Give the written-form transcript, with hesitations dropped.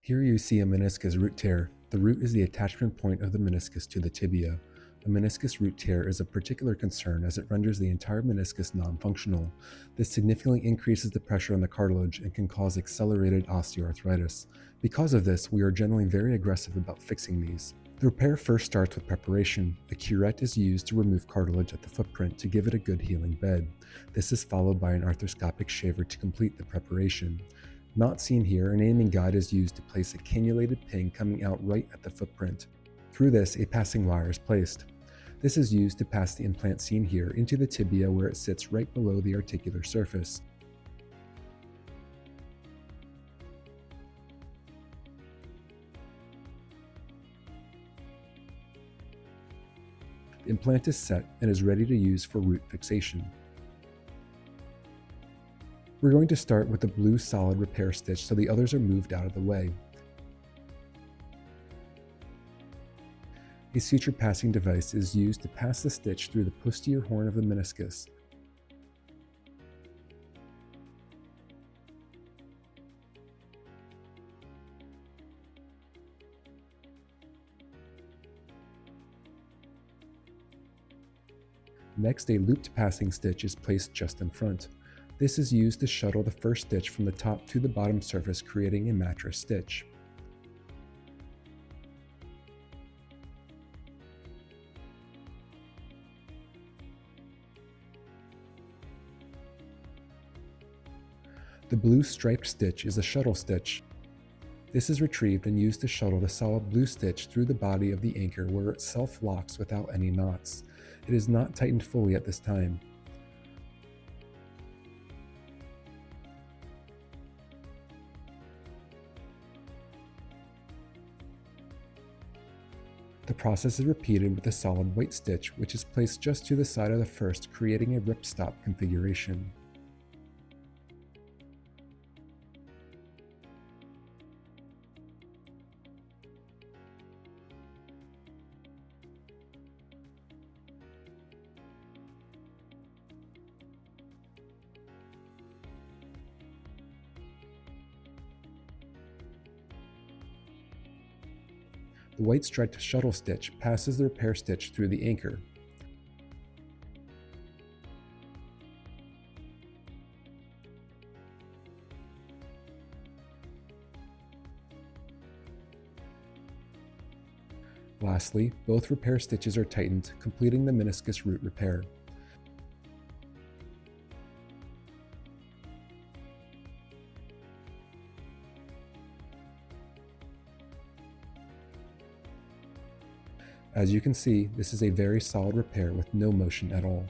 Here you see a meniscus root tear. The root is the attachment point of the meniscus to the tibia. A meniscus root tear is of particular concern as it renders the entire meniscus non-functional. This significantly increases the pressure on the cartilage and can cause accelerated osteoarthritis. Because of this, we are generally very aggressive about fixing these. The repair first starts with preparation. A curette is used to remove cartilage at the footprint to give it a good healing bed. This is followed by an arthroscopic shaver to complete the preparation. Not seen here, an aiming guide is used to place a cannulated pin coming out right at the footprint. Through this, a passing wire is placed. This is used to pass the implant seen here into the tibia where it sits right below the articular surface. The implant is set and is ready to use for root fixation. We're going to start with the blue solid repair stitch so the others are moved out of the way. A suture passing device is used to pass the stitch through the posterior horn of the meniscus. Next, a looped passing stitch is placed just in front. This is used to shuttle the first stitch from the top to the bottom surface, creating a mattress stitch. The blue striped stitch is a shuttle stitch. This is retrieved and used to shuttle the solid blue stitch through the body of the anchor where it self-locks without any knots. It is not tightened fully at this time. The process is repeated with a solid white stitch, which is placed just to the side of the first, creating a ripstop configuration. The white striped shuttle stitch passes the repair stitch through the anchor. Lastly, both repair stitches are tightened, completing the meniscus root repair. As you can see, this is a very solid repair with no motion at all.